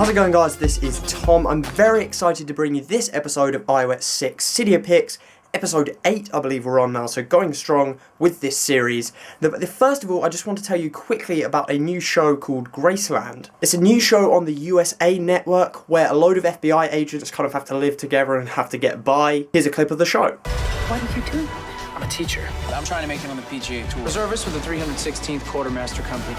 How's it going, guys? This is Tom. I'm very excited to bring you this episode of iOS 6 Cydia Picks. Episode 8, I believe we're on now, so going strong with this series. First of all, I just want to tell you quickly about a new show called Graceland. It's a new show on the USA network where a load of FBI agents kind of have to live together and have to get by. Here's a clip of the show. What are you doing? I'm a teacher. I'm trying to make it on the PGA Tour. Reservist with the 316th Quartermaster Company.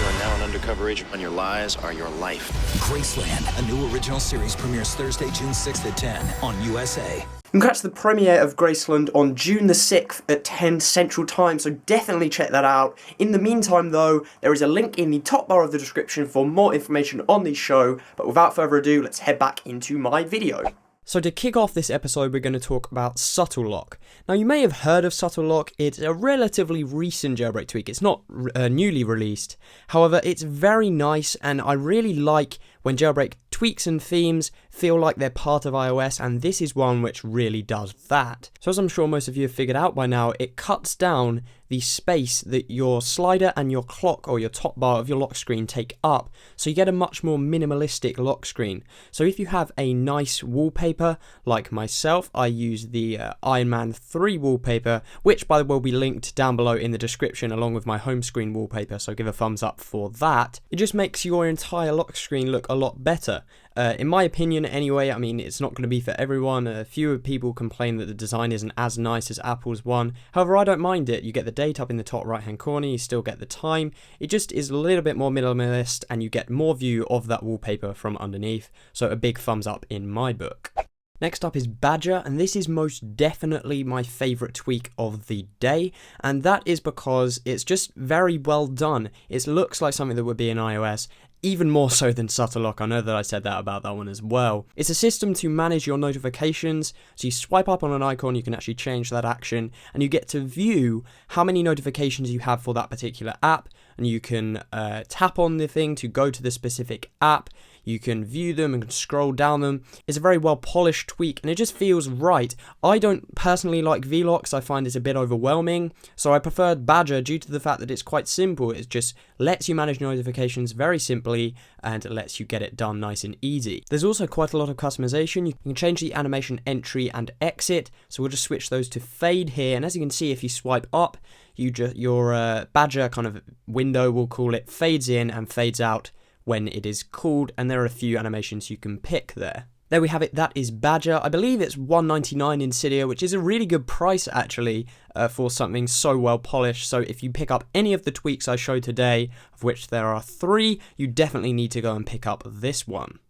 You are now an undercover agent, and your lies are your life. Graceland, a new original series, premieres Thursday, June 6th at 10 on USA. You can catch the premiere of Graceland on June the 6th at 10 Central Time, so definitely check that out. In the meantime though, there is a link in the top bar of the description for more information on the show, but without further ado, let's head back into my video. So to kick off this episode, we're going to talk about Subtlelock. Now, you may have heard of Subtlelock. It's a relatively recent jailbreak tweak. It's not newly released. However, it's very nice, and I really like when jailbreak tweaks and themes feel like they're part of iOS, and this is one which really does that. So as I'm sure most of you have figured out by now, it cuts down the space that your slider and your clock or your top bar of your lock screen take up, so you get a much more minimalistic lock screen. So if you have a nice wallpaper, like myself, I use the Iron Man 3 wallpaper, which by the way will be linked down below in the description along with my home screen wallpaper, so give a thumbs up for that. It just makes your entire lock screen look a lot better. In my opinion anyway. I mean, it's not going to be for everyone. A few people complain that the design isn't as nice as Apple's one. However, I don't mind it. You get the date up in the top right hand corner, you still get the time. It just is a little bit more minimalist and you get more view of that wallpaper from underneath. So a big thumbs up in my book. Next up is Badger, and this is most definitely my favourite tweak of the day, and that is because it's just very well done. It looks like something that would be in iOS, even more so than Subtlelock. I know that I said that about that one as well. It's a system to manage your notifications, so you swipe up on an icon, you can actually change that action, and you get to view how many notifications you have for that particular app, and you can tap on the thing to go to the specific app. You can view them and scroll down them. It's a very well polished tweak and it just feels right. I don't personally like vlocks, I find it's a bit overwhelming, so I preferred Badger due to the fact that it's quite simple. It just lets you manage notifications very simply and lets you get it done nice and easy. There's also quite a lot of customization. You can change the animation entry and exit, so we'll just switch those to fade here, and as you can see, if you swipe up, your Badger kind of window, we'll call it, fades in and fades out when it is called, and there are a few animations you can pick there. There we have it, that is Badger. I believe it's $1.99 in Cydia, which is a really good price actually for something so well polished. So if you pick up any of the tweaks I showed today, of which there are 3, you definitely need to go and pick up this one.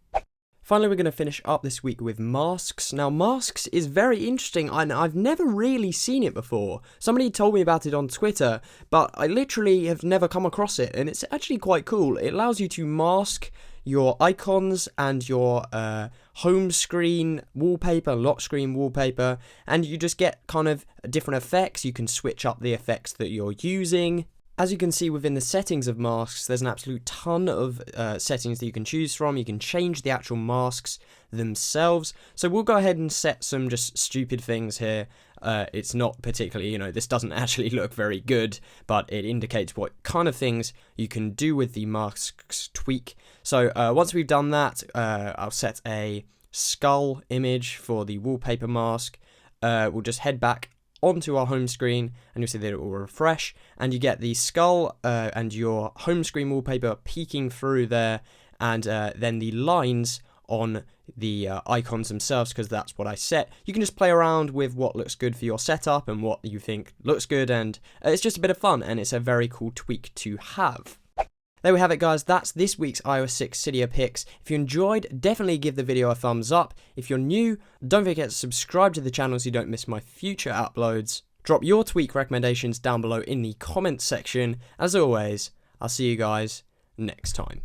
Finally, we're going to finish up this week with masks. Now, masks is very interesting, and I've never really seen it before. Somebody told me about it on Twitter, but I literally have never come across it, and it's actually quite cool. It allows you to mask your icons and your home screen wallpaper, lock screen wallpaper, and you just get kind of different effects. You can switch up the effects that you're using. As you can see within the settings of masks, there's an absolute ton of settings that you can choose from. You can change the actual masks themselves. So we'll go ahead and set some just stupid things here. It's not particularly, this doesn't actually look very good, but it indicates what kind of things you can do with the masks tweak. So once we've done that, I'll set a skull image for the wallpaper mask. We'll just head back onto our home screen and you'll see that it will refresh and you get the skull and your home screen wallpaper peeking through there, and then the lines on the icons themselves, because that's what I set. You can just play around with what looks good for your setup and what you think looks good, and it's just a bit of fun and it's a very cool tweak to have. There we have it, guys. That's this week's iOS 6 Cydia Picks. If you enjoyed, definitely give the video a thumbs up. If you're new, don't forget to subscribe to the channel so you don't miss my future uploads. Drop your tweak recommendations down below in the comments section. As always, I'll see you guys next time.